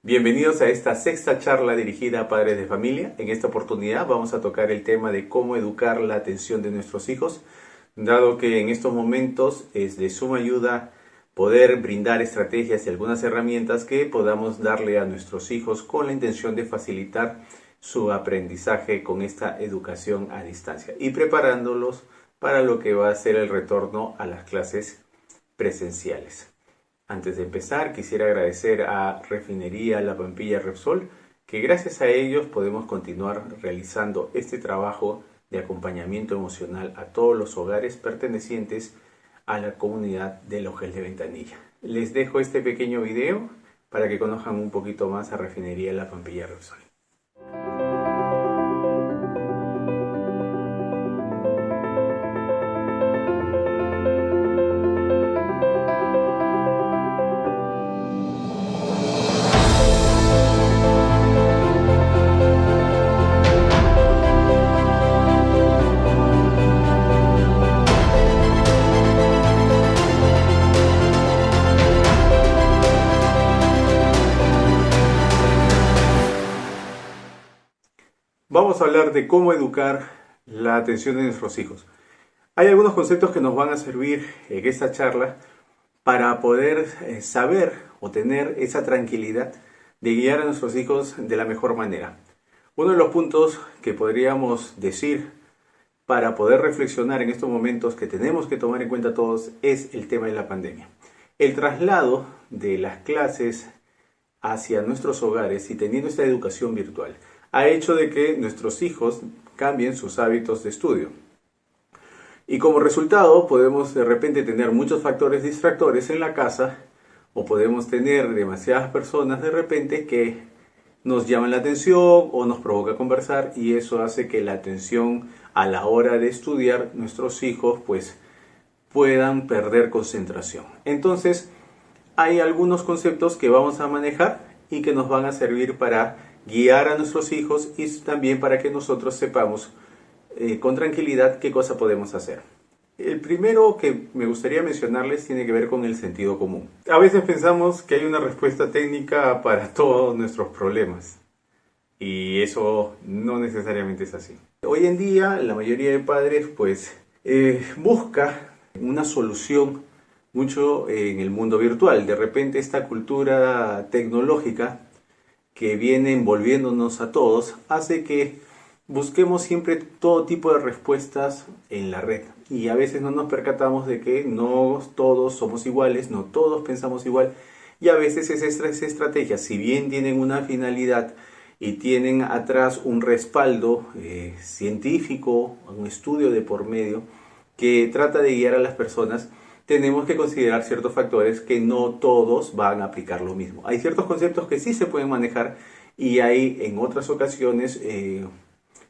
Bienvenidos a esta sexta charla dirigida a padres de familia. En esta oportunidad vamos a tocar el tema de cómo educar la atención de nuestros hijos, dado que en estos momentos es de suma ayuda poder brindar estrategias y algunas herramientas que podamos darle a nuestros hijos con la intención de facilitar su aprendizaje con esta educación a distancia y preparándolos para lo que va a ser el retorno a las clases presenciales. Antes de empezar, quisiera agradecer a Refinería La Pampilla Repsol, que gracias a ellos podemos continuar realizando este trabajo de acompañamiento emocional a todos los hogares pertenecientes a la comunidad de Logel de Ventanilla. Les dejo este pequeño video para que conozcan un poquito más a Refinería La Pampilla Repsol. Vamos a hablar de cómo educar la atención de nuestros hijos. Hay algunos conceptos que nos van a servir en esta charla para poder saber o tener esa tranquilidad de guiar a nuestros hijos de la mejor manera. Uno de los puntos que podríamos decir para poder reflexionar en estos momentos que tenemos que tomar en cuenta todos es el tema de la pandemia. El traslado de las clases hacia nuestros hogares y teniendo esta educación virtual ha hecho de que nuestros hijos cambien sus hábitos de estudio. Y como resultado podemos de repente tener muchos factores distractores en la casa o podemos tener demasiadas personas de repente que nos llaman la atención o nos provoca conversar y eso hace que la atención a la hora de estudiar nuestros hijos pues puedan perder concentración. Entonces hay algunos conceptos que vamos a manejar y que nos van a servir para guiar a nuestros hijos y también para que nosotros sepamos con tranquilidad qué cosa podemos hacer. El primero que me gustaría mencionarles tiene que ver con el sentido común. A veces pensamos que hay una respuesta técnica para todos nuestros problemas y eso no necesariamente es así. Hoy en día la mayoría de padres pues busca una solución mucho en el mundo virtual. De repente esta cultura tecnológica que viene envolviéndonos a todos hace que busquemos siempre todo tipo de respuestas en la red y a veces no nos percatamos de que no todos somos iguales, no todos pensamos igual y a veces esas estrategias, si bien tienen una finalidad y tienen atrás un respaldo científico, un estudio de por medio que trata de guiar a las personas, tenemos que considerar ciertos factores que no todos van a aplicar lo mismo. Hay ciertos conceptos que sí se pueden manejar y hay en otras ocasiones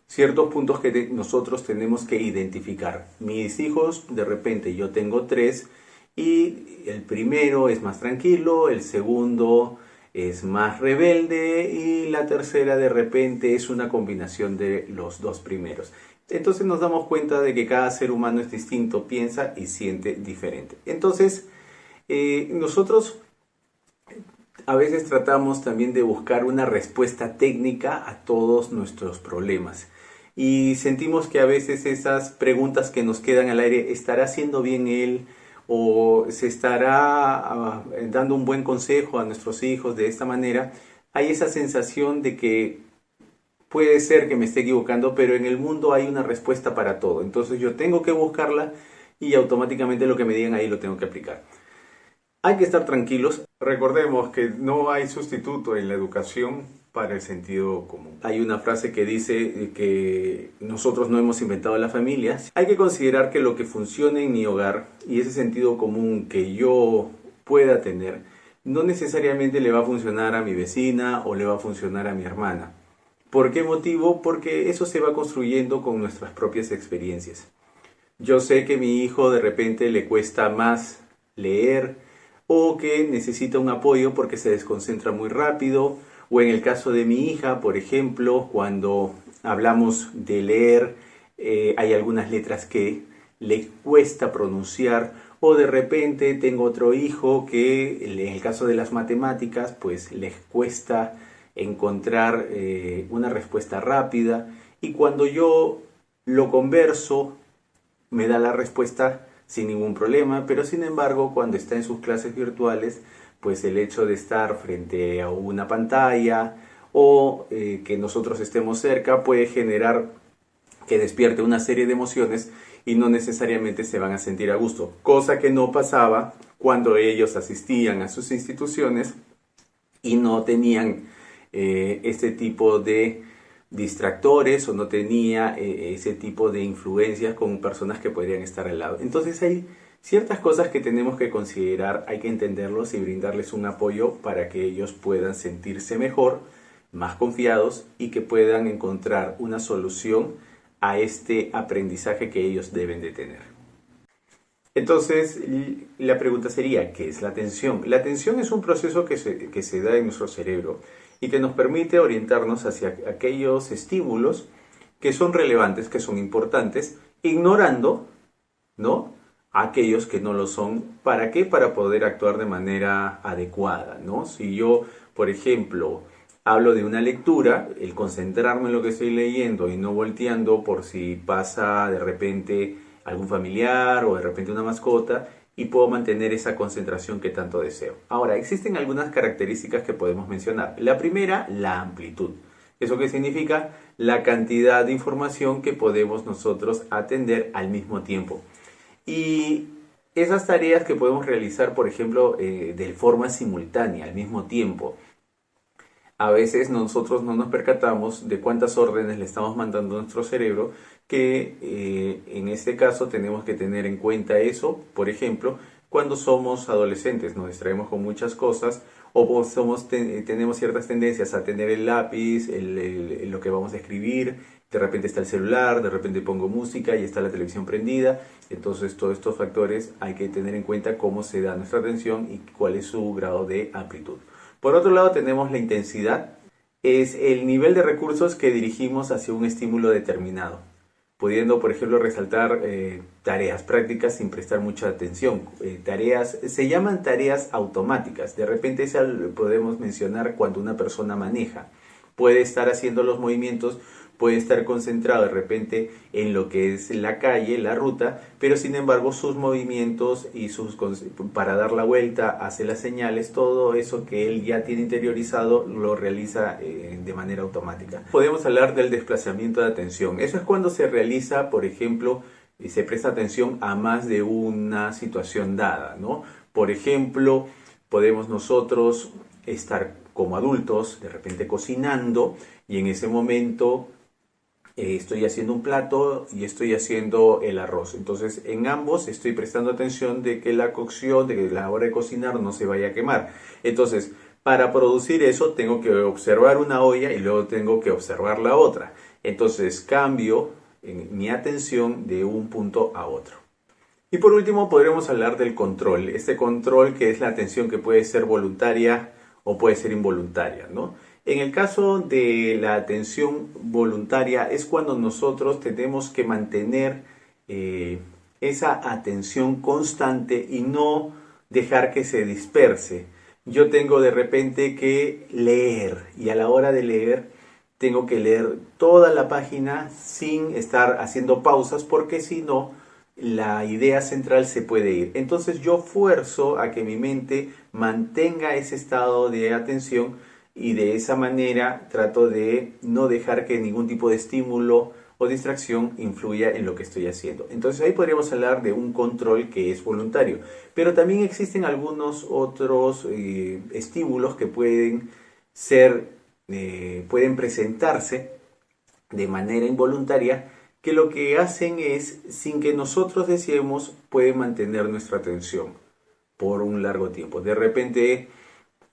ciertos puntos que nosotros tenemos que identificar. Mis hijos, de repente yo tengo 3 y el primero es más tranquilo, el segundo es más rebelde y la tercera de repente es una combinación de los 2 primeros. Entonces nos damos cuenta de que cada ser humano es distinto, piensa y siente diferente. Entonces nosotros a veces tratamos también de buscar una respuesta técnica a todos nuestros problemas. Y sentimos que a veces esas preguntas que nos quedan al aire, ¿estará haciendo bien él? ¿O se estará dando un buen consejo a nuestros hijos de esta manera? Hay esa sensación de que puede ser que me esté equivocando, pero en el mundo hay una respuesta para todo. Entonces yo tengo que buscarla y automáticamente lo que me digan ahí lo tengo que aplicar. Hay que estar tranquilos. Recordemos que no hay sustituto en la educación para el sentido común. Hay una frase que dice que nosotros no hemos inventado la familia. Hay que considerar que lo que funcione en mi hogar y ese sentido común que yo pueda tener, no necesariamente le va a funcionar a mi vecina o le va a funcionar a mi hermana. ¿Por qué motivo? Porque eso se va construyendo con nuestras propias experiencias. Yo sé que a mi hijo de repente le cuesta más leer o que necesita un apoyo porque se desconcentra muy rápido. O en el caso de mi hija, por ejemplo, cuando hablamos de leer, hay algunas letras que le cuesta pronunciar o de repente tengo otro hijo que en el caso de las matemáticas pues les cuesta encontrar una respuesta rápida, y cuando yo lo converso me da la respuesta sin ningún problema, pero sin embargo cuando está en sus clases virtuales, pues el hecho de estar frente a una pantalla o que nosotros estemos cerca puede generar que despierte una serie de emociones y no necesariamente se van a sentir a gusto, cosa que no pasaba cuando ellos asistían a sus instituciones y no tenían este tipo de distractores o no tenía ese tipo de influencias con personas que podrían estar al lado. Entonces hay ciertas cosas que tenemos que considerar, hay que entenderlos y brindarles un apoyo para que ellos puedan sentirse mejor, más confiados y que puedan encontrar una solución a este aprendizaje que ellos deben de tener. Entonces, la pregunta sería, ¿qué es la atención? La atención es un proceso que se da en nuestro cerebro y que nos permite orientarnos hacia aquellos estímulos que son relevantes, que son importantes, ignorando, ¿no?, aquellos que no lo son. ¿Para qué? Para poder actuar de manera adecuada, ¿no? Si yo, por ejemplo, hablo de una lectura, el concentrarme en lo que estoy leyendo y no volteando por si pasa de repente algún familiar o de repente una mascota, y puedo mantener esa concentración que tanto deseo. Ahora, existen algunas características que podemos mencionar. La primera, la amplitud. ¿Eso qué significa? La cantidad de información que podemos nosotros atender al mismo tiempo. Y esas tareas que podemos realizar, por ejemplo, de forma simultánea, al mismo tiempo. A veces nosotros no nos percatamos de cuántas órdenes le estamos mandando a nuestro cerebro, que en este caso tenemos que tener en cuenta eso. Por ejemplo, cuando somos adolescentes nos distraemos con muchas cosas, o tenemos ciertas tendencias a tener el lápiz, lo que vamos a escribir, de repente está el celular, de repente pongo música y está la televisión prendida. Entonces todos estos factores hay que tener en cuenta cómo se da nuestra atención y cuál es su grado de amplitud. Por otro lado tenemos la intensidad, es el nivel de recursos que dirigimos hacia un estímulo determinado, pudiendo, por ejemplo, resaltar tareas prácticas sin prestar mucha atención. Se llaman tareas automáticas. De repente esa podemos mencionar cuando una persona maneja. Puede estar haciendo los movimientos, puede estar concentrado de repente en lo que es la calle, la ruta, pero sin embargo sus movimientos y para dar la vuelta, hace las señales, todo eso que él ya tiene interiorizado lo realiza de manera automática. Podemos hablar del desplazamiento de atención. Eso es cuando se realiza, por ejemplo, y se presta atención a más de una situación dada, ¿no? Por ejemplo, podemos nosotros estar como adultos de repente cocinando y en ese momento estoy haciendo un plato y estoy haciendo el arroz. Entonces en ambos estoy prestando atención de que la cocción, de que la hora de cocinar no se vaya a quemar. Entonces para producir eso tengo que observar una olla y luego tengo que observar la otra. Entonces cambio mi atención de un punto a otro. Y por último podremos hablar del control. Este control que es la atención que puede ser voluntaria o puede ser involuntaria, ¿no? En el caso de la atención voluntaria es cuando nosotros tenemos que mantener esa atención constante y no dejar que se disperse. Yo tengo de repente que leer y a la hora de leer tengo que leer toda la página sin estar haciendo pausas, porque si no la idea central se puede ir. Entonces yo fuerzo a que mi mente mantenga ese estado de atención y de esa manera trato de no dejar que ningún tipo de estímulo o distracción influya en lo que estoy haciendo. Entonces ahí podríamos hablar de un control que es voluntario. Pero también existen algunos otros estímulos que pueden presentarse de manera involuntaria, que lo que hacen es, sin que nosotros deseemos, pueden mantener nuestra atención por un largo tiempo. De repente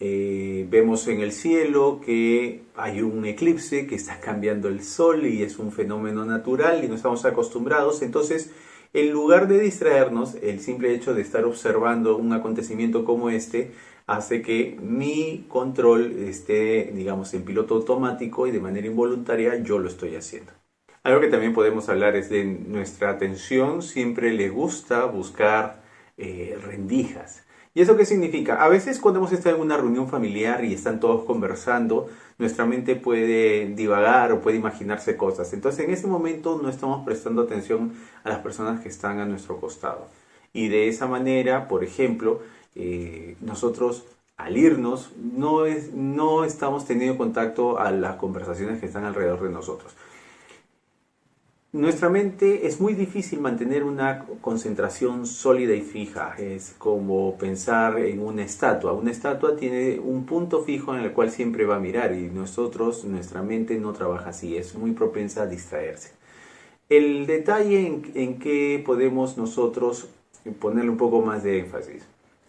vemos en el cielo que hay un eclipse, que está cambiando el sol y es un fenómeno natural y no estamos acostumbrados. Entonces, en lugar de distraernos, el simple hecho de estar observando un acontecimiento como este hace que mi control esté, digamos, en piloto automático y de manera involuntaria yo lo estoy haciendo. Algo que también podemos hablar es de nuestra atención. Siempre le gusta buscar rendijas. ¿Y eso qué significa? A veces cuando hemos estado en una reunión familiar y están todos conversando, nuestra mente puede divagar o puede imaginarse cosas. Entonces en ese momento no estamos prestando atención a las personas que están a nuestro costado. Y de esa manera, por ejemplo, nosotros al irnos no estamos teniendo contacto a las conversaciones que están alrededor de nosotros. Nuestra mente es muy difícil mantener una concentración sólida y fija. Es como pensar en una estatua. Una estatua tiene un punto fijo en el cual siempre va a mirar y nuestra mente no trabaja así. Es muy propensa a distraerse. El detalle en que podemos nosotros ponerle un poco más de énfasis,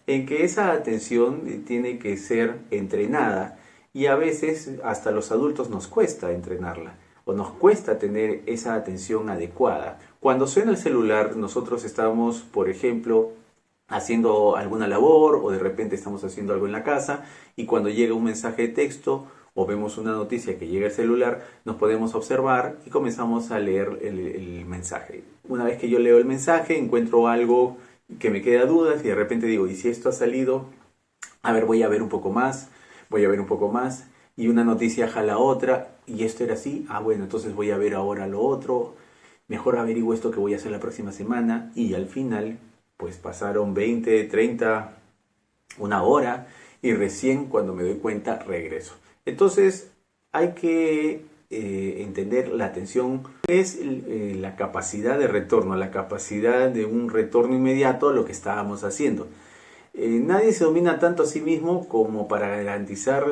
en que esa atención tiene que ser entrenada y a veces hasta los adultos nos cuesta entrenarla o nos cuesta tener esa atención adecuada. Cuando suena el celular, nosotros estamos, por ejemplo, haciendo alguna labor o de repente estamos haciendo algo en la casa y cuando llega un mensaje de texto o vemos una noticia que llega al celular, nos podemos observar y comenzamos a leer el mensaje. Una vez que yo leo el mensaje, encuentro algo que me queda dudas y de repente digo, ¿y si esto ha salido? A ver, voy a ver un poco más, voy a ver un poco más y una noticia jala otra y esto era así, bueno, entonces voy a ver ahora lo otro, mejor averiguo esto que voy a hacer la próxima semana y al final pues pasaron 20, 30, una hora y recién cuando me doy cuenta regreso. Entonces hay que entender la atención es la capacidad de retorno, la capacidad de un retorno inmediato a lo que estábamos haciendo. Nadie se domina tanto a sí mismo como para garantizar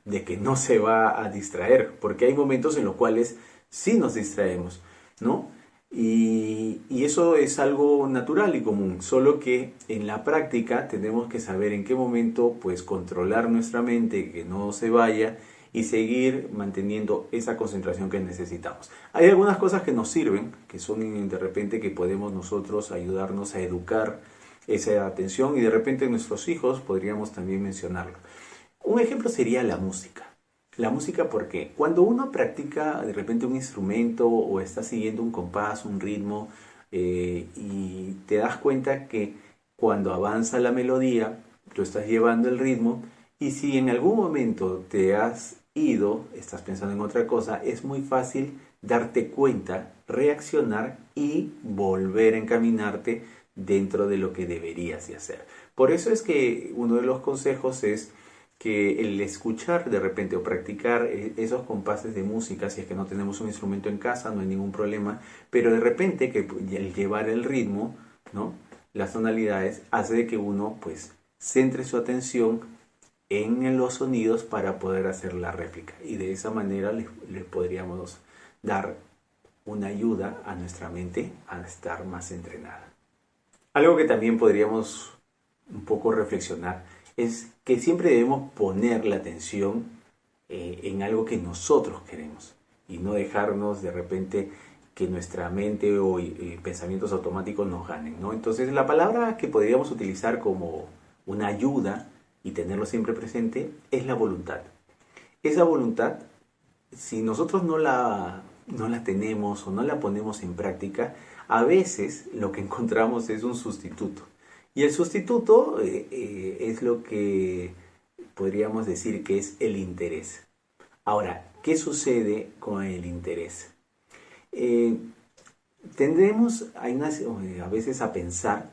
de que no se va a distraer, porque hay momentos en los cuales sí nos distraemos, ¿no? Y eso es algo natural y común, solo que en la práctica tenemos que saber en qué momento pues controlar nuestra mente, que no se vaya y seguir manteniendo esa concentración que necesitamos. Hay algunas cosas que nos sirven, que son de repente que podemos nosotros ayudarnos a educar esa atención y de repente nuestros hijos podríamos también mencionarlo. Un ejemplo sería la música. La música porque cuando uno practica de repente un instrumento o está siguiendo un compás, un ritmo y te das cuenta que cuando avanza la melodía, tú estás llevando el ritmo y si en algún momento te has ido, estás pensando en otra cosa, es muy fácil darte cuenta, reaccionar y volver a encaminarte dentro de lo que deberías de hacer. Por eso es que uno de los consejos es que el escuchar de repente o practicar esos compases de música, si es que no tenemos un instrumento en casa, no hay ningún problema, pero de repente que el llevar el ritmo, ¿no? Las tonalidades, hace de que uno pues centre su atención en los sonidos para poder hacer la réplica y de esa manera le podríamos dar una ayuda a nuestra mente a estar más entrenada. Algo que también podríamos un poco reflexionar es que siempre debemos poner la atención en algo que nosotros queremos y no dejarnos de repente que nuestra mente o pensamientos automáticos nos ganen, ¿no? Entonces la palabra que podríamos utilizar como una ayuda y tenerlo siempre presente es la voluntad. Esa voluntad, si nosotros no la tenemos o no la ponemos en práctica, a veces lo que encontramos es un sustituto. Y el sustituto es lo que podríamos decir que es el interés. Ahora, ¿qué sucede con el interés? Tendremos a veces a pensar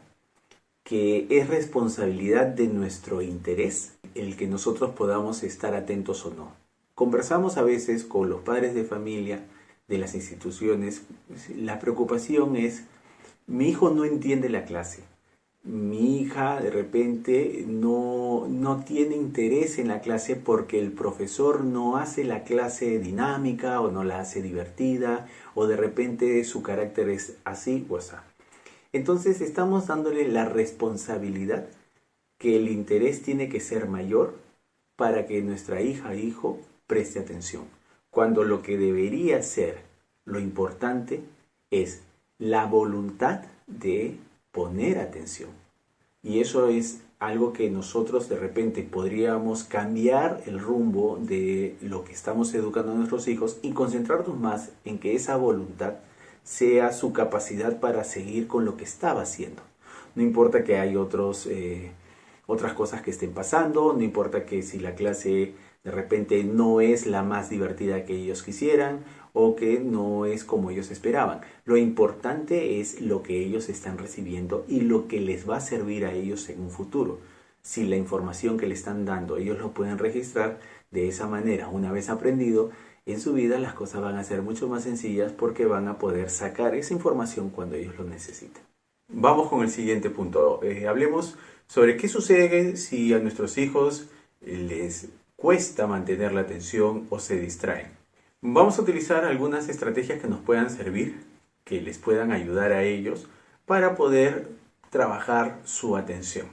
que es responsabilidad de nuestro interés el que nosotros podamos estar atentos o no. Conversamos a veces con los padres de familia de las instituciones. La preocupación es, mi hijo no entiende la clase. Mi hija de repente no tiene interés en la clase porque el profesor no hace la clase dinámica o no la hace divertida o de repente su carácter es así o así. Entonces estamos dándole la responsabilidad que el interés tiene que ser mayor para que nuestra hija o hijo preste atención. Cuando lo que debería ser lo importante es la voluntad de poner atención. Y eso es algo que nosotros de repente podríamos cambiar el rumbo de lo que estamos educando a nuestros hijos y concentrarnos más en que esa voluntad sea su capacidad para seguir con lo que estaba haciendo. No importa que hay otras cosas que estén pasando, no importa que si la clase de repente no es la más divertida que ellos quisieran o que no es como ellos esperaban. Lo importante es lo que ellos están recibiendo y lo que les va a servir a ellos en un futuro. Si la información que le están dando ellos lo pueden registrar de esa manera, una vez aprendido, en su vida las cosas van a ser mucho más sencillas porque van a poder sacar esa información cuando ellos lo necesiten. Vamos con el siguiente punto. Hablemos sobre qué sucede si a nuestros hijos les cuesta mantener la atención o se distraen. Vamos a utilizar algunas estrategias que nos puedan servir, que les puedan ayudar a ellos para poder trabajar su atención.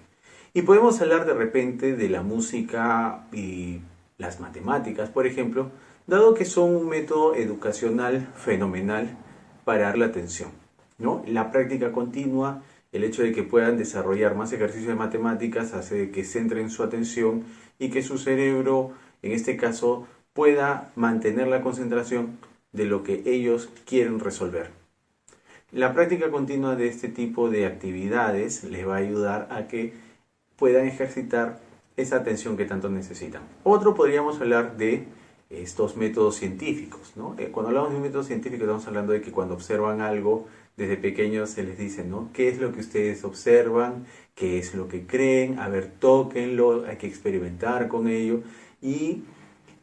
Y podemos hablar de repente de la música y las matemáticas, por ejemplo, dado que son un método educacional fenomenal para dar la atención, ¿no? La práctica continua, el hecho de que puedan desarrollar más ejercicios de matemáticas hace que centren su atención y que su cerebro, en este caso, pueda mantener la concentración de lo que ellos quieren resolver. La práctica continua de este tipo de actividades les va a ayudar a que puedan ejercitar esa atención que tanto necesitan. Otro podríamos hablar de estos métodos científicos, ¿no? Cuando hablamos de un método científico estamos hablando de que cuando observan algo desde pequeños se les dice, ¿no? ¿Qué es lo que ustedes observan? ¿Qué es lo que creen? A ver, tóquenlo, hay que experimentar con ello. Y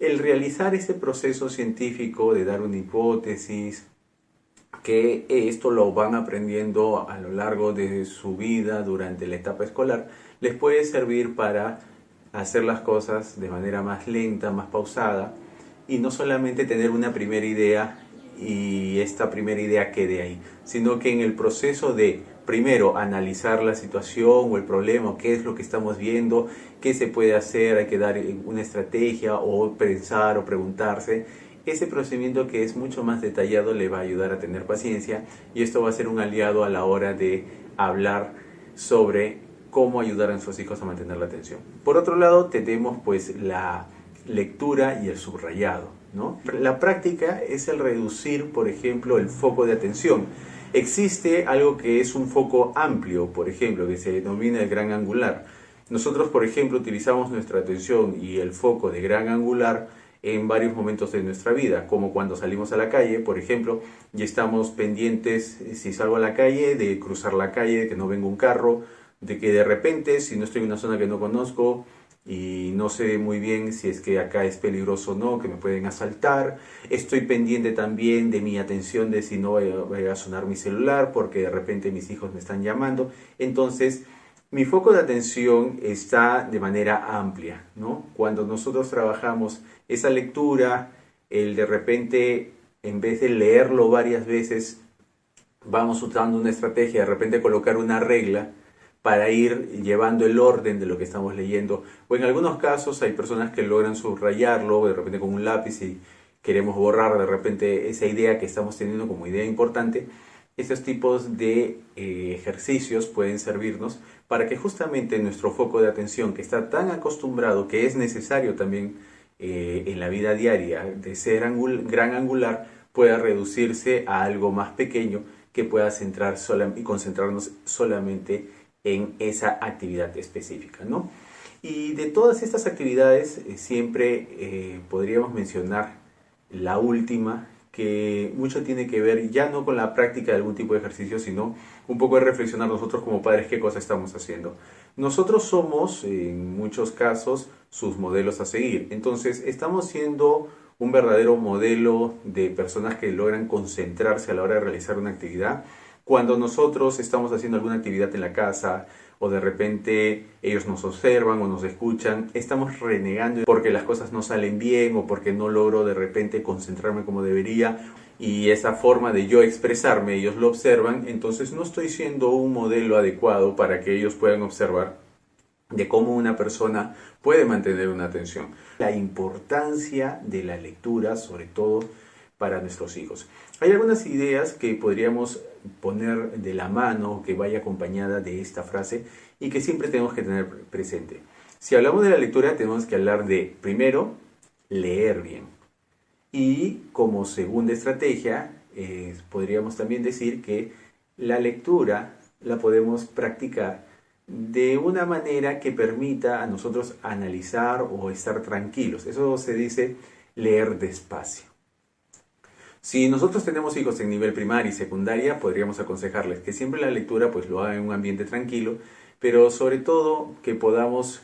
el realizar ese proceso científico de dar una hipótesis, que esto lo van aprendiendo a lo largo de su vida durante la etapa escolar, les puede servir para hacer las cosas de manera más lenta, más pausada, y no solamente tener una primera idea y esta primera idea quede ahí, sino que en el proceso de primero analizar la situación o el problema, qué es lo que estamos viendo, qué se puede hacer, hay que dar una estrategia o pensar o preguntarse. Ese procedimiento que es mucho más detallado le va a ayudar a tener paciencia y esto va a ser un aliado a la hora de hablar sobre cómo ayudar a nuestros hijos a mantener la atención. Por otro lado, tenemos pues la lectura y el subrayado, ¿no? La práctica es el reducir, por ejemplo, el foco de atención. Existe algo que es un foco amplio, por ejemplo, que se denomina el gran angular. Nosotros, por ejemplo, utilizamos nuestra atención y el foco de gran angular en varios momentos de nuestra vida, como cuando salimos a la calle, por ejemplo, y estamos pendientes, si salgo a la calle, de cruzar la calle, de que no venga un carro, de que de repente, si no estoy en una zona que no conozco y no sé muy bien si es que acá es peligroso o no, que me pueden asaltar, estoy pendiente también de mi atención de si no vaya a sonar mi celular porque de repente mis hijos me están llamando. Entonces, mi foco de atención está de manera amplia, ¿no? Cuando nosotros trabajamos esa lectura, el de repente, en vez de leerlo varias veces, vamos usando una estrategia, de repente colocar una regla para ir llevando el orden de lo que estamos leyendo. O en algunos casos hay personas que logran subrayarlo de repente con un lápiz y queremos borrar de repente esa idea que estamos teniendo como idea importante. Estos tipos de ejercicios pueden servirnos para que justamente nuestro foco de atención, que está tan acostumbrado, que es necesario también en la vida diaria, de ser gran angular, pueda reducirse a algo más pequeño que pueda centrar y concentrarnos solamente en esa actividad específica, ¿no? Y de todas estas actividades siempre podríamos mencionar la última, que mucho tiene que ver ya no con la práctica de algún tipo de ejercicio, sino un poco de reflexionar nosotros como padres qué cosa estamos haciendo. Nosotros somos, en muchos casos, sus modelos a seguir. Entonces, estamos siendo un verdadero modelo de personas que logran concentrarse a la hora de realizar una actividad. Cuando nosotros estamos haciendo alguna actividad en la casa o de repente ellos nos observan o nos escuchan, estamos renegando porque las cosas no salen bien o porque no logro de repente concentrarme como debería, y esa forma de yo expresarme ellos lo observan, entonces no estoy siendo un modelo adecuado para que ellos puedan observar de cómo una persona puede mantener una atención. La importancia de la lectura, sobre todo para nuestros hijos. Hay algunas ideas que podríamos poner de la mano, que vaya acompañada de esta frase y que siempre tenemos que tener presente. Si hablamos de la lectura, tenemos que hablar de, primero, leer bien. Y como segunda estrategia, podríamos también decir que la lectura la podemos practicar de una manera que permita a nosotros analizar o estar tranquilos. Eso se dice leer despacio. Si nosotros tenemos hijos en nivel primaria y secundaria, podríamos aconsejarles que siempre la lectura pues lo hagan en un ambiente tranquilo, pero sobre todo que podamos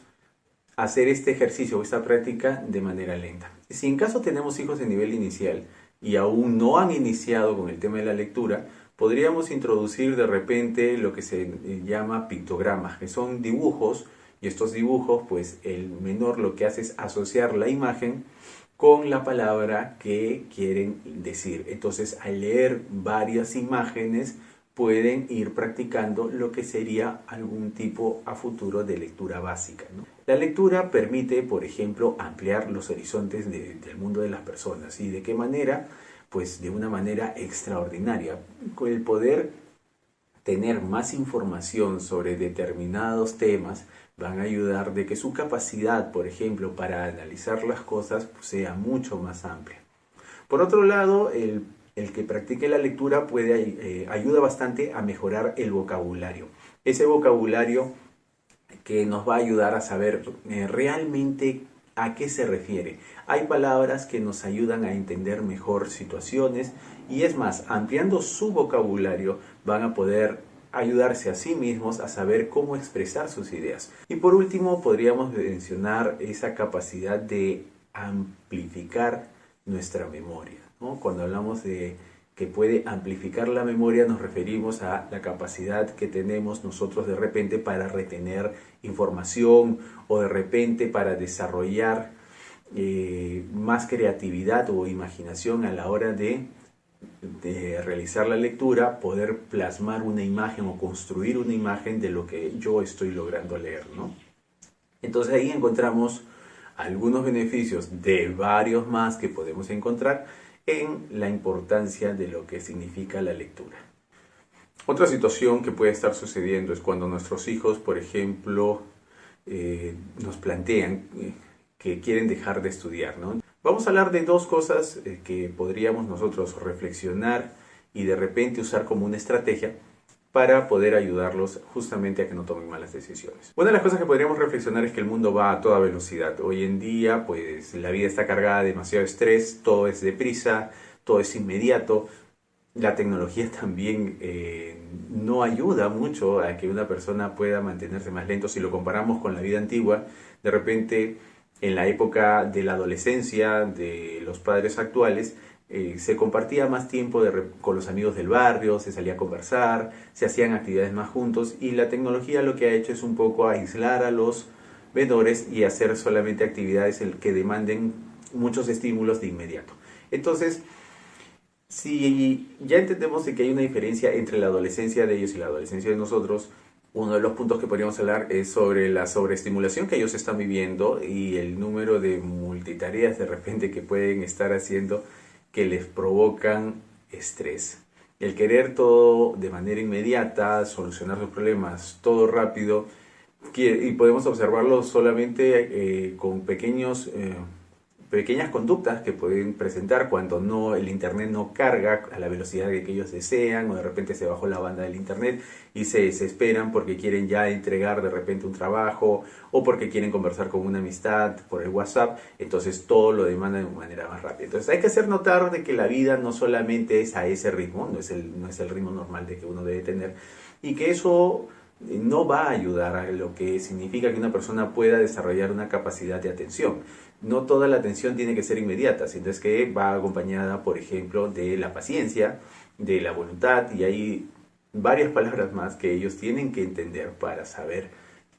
hacer este ejercicio o esta práctica de manera lenta. Si en caso tenemos hijos en nivel inicial y aún no han iniciado con el tema de la lectura, podríamos introducir de repente lo que se llama pictogramas, que son dibujos, y estos dibujos pues el menor lo que hace es asociar la imagen con la palabra que quieren decir. Entonces, al leer varias imágenes, pueden ir practicando lo que sería algún tipo a futuro de lectura básica, ¿no? La lectura permite, por ejemplo, ampliar los horizontes del mundo de las personas. ¿Y de qué manera? Pues de una manera extraordinaria. Con el poder tener más información sobre determinados temas van a ayudar de que su capacidad, por ejemplo, para analizar las cosas pues, sea mucho más amplia. Por otro lado, el que practique la lectura ayuda bastante a mejorar el vocabulario. Ese vocabulario que nos va a ayudar a saber realmente a qué se refiere. Hay palabras que nos ayudan a entender mejor situaciones y es más, ampliando su vocabulario van a poder ayudarse a sí mismos a saber cómo expresar sus ideas. Y por último, podríamos mencionar esa capacidad de amplificar nuestra memoria, ¿no? Cuando hablamos de que puede amplificar la memoria, nos referimos a la capacidad que tenemos nosotros de repente para retener información o de repente para desarrollar más creatividad o imaginación a la hora de realizar la lectura, poder plasmar una imagen o construir una imagen de lo que yo estoy logrando leer, ¿no? Entonces ahí encontramos algunos beneficios de varios más que podemos encontrar en la importancia de lo que significa la lectura. Otra situación que puede estar sucediendo es cuando nuestros hijos, por ejemplo, nos plantean que quieren dejar de estudiar, ¿no? Vamos a hablar de dos cosas que podríamos nosotros reflexionar y de repente usar como una estrategia para poder ayudarlos justamente a que no tomen malas decisiones. Una de las cosas que podríamos reflexionar es que el mundo va a toda velocidad. Hoy en día, pues la vida está cargada de demasiado estrés, todo es deprisa, todo es inmediato. La tecnología también no ayuda mucho a que una persona pueda mantenerse más lento. Si lo comparamos con la vida antigua, de repente en la época de la adolescencia de los padres actuales, se compartía más tiempo con los amigos del barrio, se salía a conversar, se hacían actividades más juntos y la tecnología lo que ha hecho es un poco aislar a los menores y hacer solamente actividades que demanden muchos estímulos de inmediato. Entonces, si ya entendemos de que hay una diferencia entre la adolescencia de ellos y la adolescencia de nosotros, uno de los puntos que podríamos hablar es sobre la sobreestimulación que ellos están viviendo y el número de multitareas de repente que pueden estar haciendo que les provocan estrés. El querer todo de manera inmediata, solucionar sus problemas todo rápido, y podemos observarlo solamente con pequeñas conductas que pueden presentar cuando el internet no carga a la velocidad que ellos desean, o de repente se bajó la banda del internet y se desesperan porque quieren ya entregar de repente un trabajo o porque quieren conversar con una amistad por el WhatsApp, entonces todo lo demandan de manera más rápida. Entonces hay que hacer notar de que la vida no solamente es a ese ritmo, no es el ritmo normal de que uno debe tener, y que eso no va a ayudar a lo que significa que una persona pueda desarrollar una capacidad de atención. No toda la atención tiene que ser inmediata, sino es que va acompañada, por ejemplo, de la paciencia, de la voluntad, y hay varias palabras más que ellos tienen que entender para saber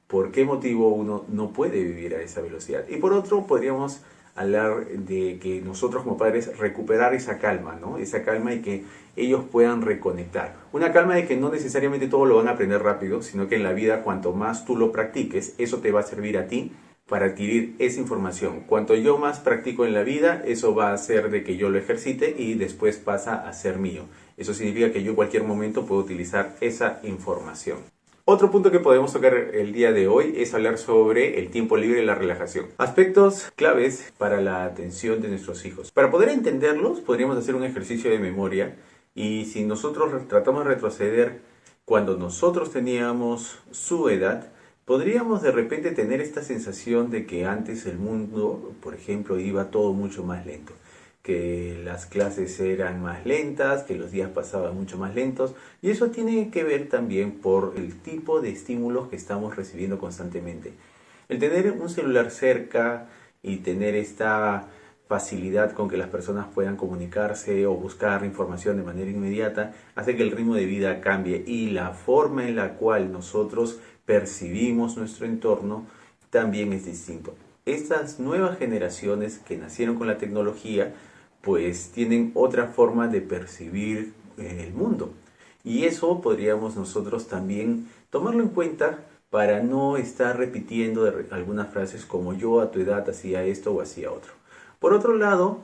por qué motivo uno no puede vivir a esa velocidad. Y por otro, podríamos hablar de que nosotros como padres recuperar esa calma, ¿no? Esa calma y que ellos puedan reconectar. Una calma de que no necesariamente todo lo van a aprender rápido, sino que en la vida cuanto más tú lo practiques, eso te va a servir a ti para adquirir esa información. Cuanto yo más practico en la vida, eso va a hacer de que yo lo ejercite y después pasa a ser mío. Eso significa que yo en cualquier momento puedo utilizar esa información. Otro punto que podemos tocar el día de hoy es hablar sobre el tiempo libre y la relajación. Aspectos claves para la atención de nuestros hijos. Para poder entenderlos, podríamos hacer un ejercicio de memoria y si nosotros tratamos de retroceder Cuando nosotros teníamos su edad, podríamos de repente tener esta sensación de que antes el mundo, por ejemplo, iba todo mucho más lento, que las clases eran más lentas, que los días pasaban mucho más lentos, y eso tiene que ver también por el tipo de estímulos que estamos recibiendo constantemente. El tener un celular cerca y tener esta facilidad con que las personas puedan comunicarse o buscar información de manera inmediata hace que el ritmo de vida cambie y la forma en la cual nosotros percibimos nuestro entorno también es distinto. Estas nuevas generaciones que nacieron con la tecnología pues tienen otra forma de percibir el mundo y eso podríamos nosotros también tomarlo en cuenta para no estar repitiendo algunas frases como yo a tu edad hacía esto o hacía otro. Por otro lado,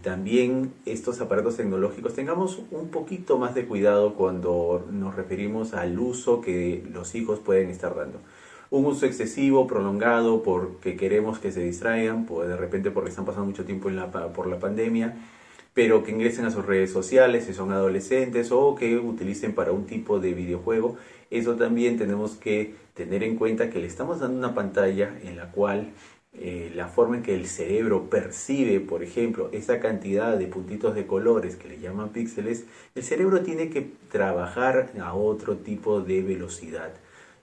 también estos aparatos tecnológicos tengamos un poquito más de cuidado cuando nos referimos al uso que los hijos pueden estar dando. Un uso excesivo, prolongado, porque queremos que se distraigan, pues de repente porque están pasando mucho tiempo por la pandemia, pero que ingresen a sus redes sociales si son adolescentes o que utilicen para un tipo de videojuego. Eso también tenemos que tener en cuenta que le estamos dando una pantalla en la cual la forma en que el cerebro percibe, por ejemplo, esa cantidad de puntitos de colores que le llaman píxeles, el cerebro tiene que trabajar a otro tipo de velocidad.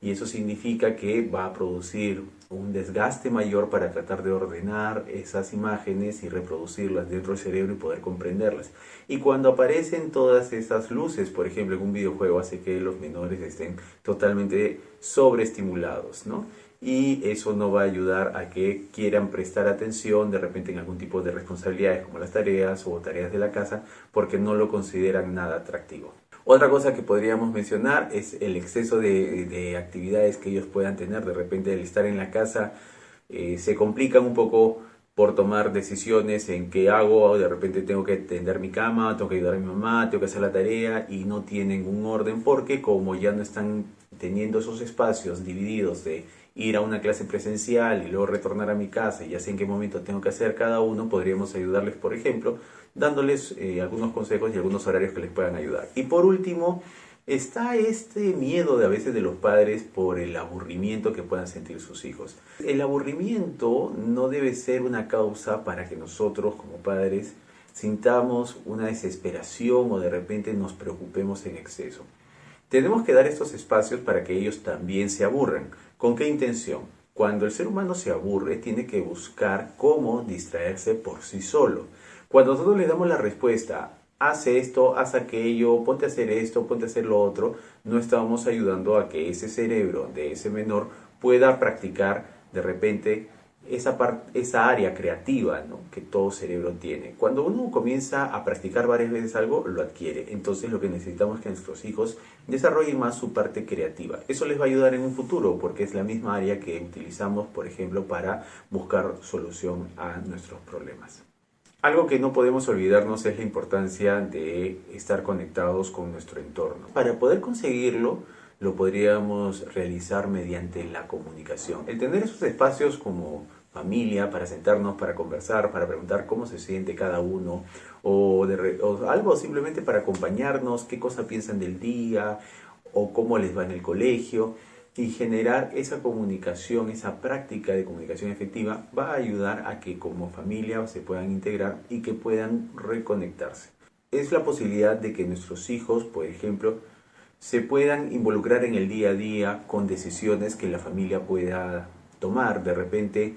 Y eso significa que va a producir un desgaste mayor para tratar de ordenar esas imágenes y reproducirlas dentro del cerebro y poder comprenderlas. Y cuando aparecen todas esas luces, por ejemplo, en un videojuego, hace que los menores estén totalmente sobreestimulados, ¿no? Y eso no va a ayudar a que quieran prestar atención de repente en algún tipo de responsabilidades como las tareas o tareas de la casa porque no lo consideran nada atractivo. Otra cosa que podríamos mencionar es el exceso de actividades que ellos puedan tener. De repente el estar en la casa se complican un poco por tomar decisiones en qué hago. De repente tengo que tender mi cama, tengo que ayudar a mi mamá, tengo que hacer la tarea y no tienen un orden porque como ya no están teniendo esos espacios divididos de ir a una clase presencial y luego retornar a mi casa y ya sé en qué momento tengo que hacer cada uno, podríamos ayudarles, por ejemplo, dándoles algunos consejos y algunos horarios que les puedan ayudar. Y por último, está este miedo de a veces de los padres por el aburrimiento que puedan sentir sus hijos. El aburrimiento no debe ser una causa para que nosotros como padres sintamos una desesperación o de repente nos preocupemos en exceso. Tenemos que dar estos espacios para que ellos también se aburran. ¿Con qué intención? Cuando el ser humano se aburre, tiene que buscar cómo distraerse por sí solo. Cuando nosotros le damos la respuesta, haz esto, haz aquello, ponte a hacer esto, ponte a hacer lo otro, no estamos ayudando a que ese cerebro de ese menor pueda practicar de repente esa área creativa, ¿no?, que todo cerebro tiene. Cuando uno comienza a practicar varias veces algo, lo adquiere. Entonces lo que necesitamos es que nuestros hijos desarrollen más su parte creativa. Eso les va a ayudar en un futuro porque es la misma área que utilizamos, por ejemplo, para buscar solución a nuestros problemas. Algo que no podemos olvidarnos es la importancia de estar conectados con nuestro entorno. Para poder conseguirlo, lo podríamos realizar mediante la comunicación. El tener esos espacios como familia para sentarnos, para conversar, para preguntar cómo se siente cada uno o algo simplemente para acompañarnos, qué cosa piensan del día o cómo les va en el colegio. Y generar esa comunicación, esa práctica de comunicación efectiva va a ayudar a que como familia se puedan integrar y que puedan reconectarse. Es la posibilidad de que nuestros hijos, por ejemplo, se puedan involucrar en el día a día con decisiones que la familia pueda tomar. De repente,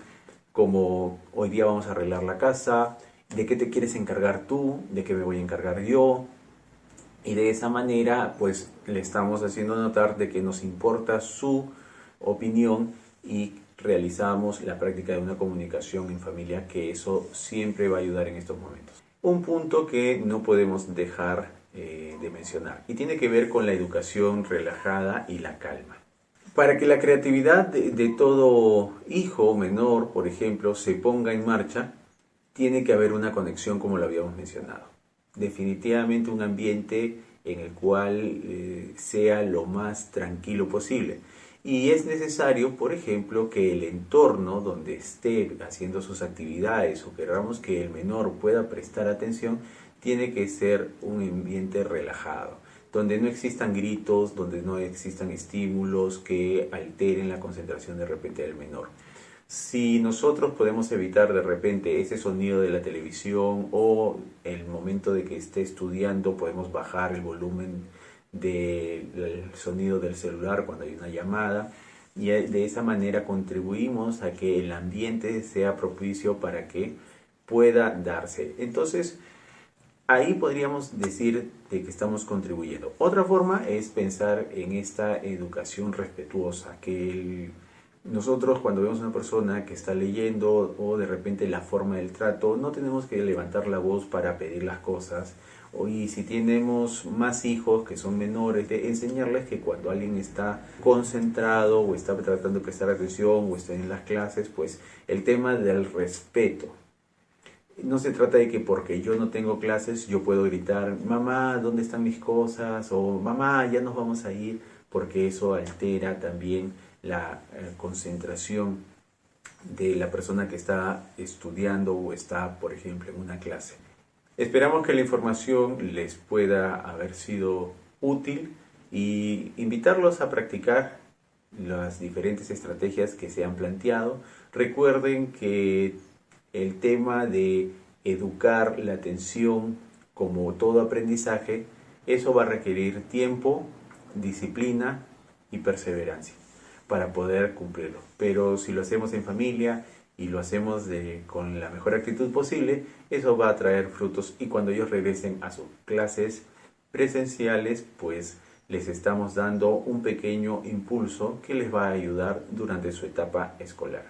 como hoy día vamos a arreglar la casa, ¿de qué te quieres encargar tú? ¿De qué me voy a encargar yo? Y de esa manera, pues, le estamos haciendo notar de que nos importa su opinión y realizamos la práctica de una comunicación en familia, que eso siempre va a ayudar en estos momentos. Un punto que no podemos dejar de mencionar y tiene que ver con la educación relajada y la calma. Para que la creatividad de todo hijo menor, por ejemplo, se ponga en marcha, tiene que haber una conexión como lo habíamos mencionado. Definitivamente un ambiente en el cual sea lo más tranquilo posible. Y es necesario, por ejemplo, que el entorno donde esté haciendo sus actividades o queramos que el menor pueda prestar atención, tiene que ser un ambiente relajado. donde no existan gritos, donde no existan estímulos que alteren la concentración de repente del menor. Si nosotros podemos evitar de repente ese sonido de la televisión o el momento de que esté estudiando, podemos bajar el volumen del sonido del celular cuando hay una llamada, y de esa manera contribuimos a que el ambiente sea propicio para que pueda darse. Entonces, ahí podríamos decir de que estamos contribuyendo. Otra forma es pensar en esta educación respetuosa, que nosotros cuando vemos a una persona que está leyendo o de repente la forma del trato, no tenemos que levantar la voz para pedir las cosas. Y si tenemos más hijos que son menores, de enseñarles que cuando alguien está concentrado o está tratando de prestar atención o está en las clases, pues el tema del respeto. No se trata de que porque yo no tengo clases yo puedo gritar, mamá, ¿dónde están mis cosas? O mamá, ya nos vamos a ir, porque eso altera también la concentración de la persona que está estudiando o está, por ejemplo, en una clase. Esperamos que la información les pueda haber sido útil y invitarlos a practicar las diferentes estrategias que se han planteado. Recuerden que el tema de educar la atención como todo aprendizaje, eso va a requerir tiempo, disciplina y perseverancia para poder cumplirlo. Pero si lo hacemos en familia y lo hacemos con la mejor actitud posible, eso va a traer frutos, y cuando ellos regresen a sus clases presenciales, pues les estamos dando un pequeño impulso que les va a ayudar durante su etapa escolar.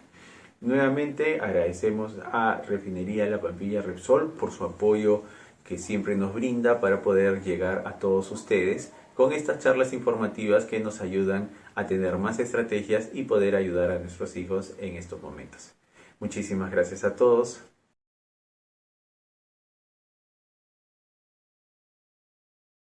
Nuevamente agradecemos a Refinería La Pampilla Repsol por su apoyo que siempre nos brinda para poder llegar a todos ustedes con estas charlas informativas que nos ayudan a tener más estrategias y poder ayudar a nuestros hijos en estos momentos. Muchísimas gracias a todos.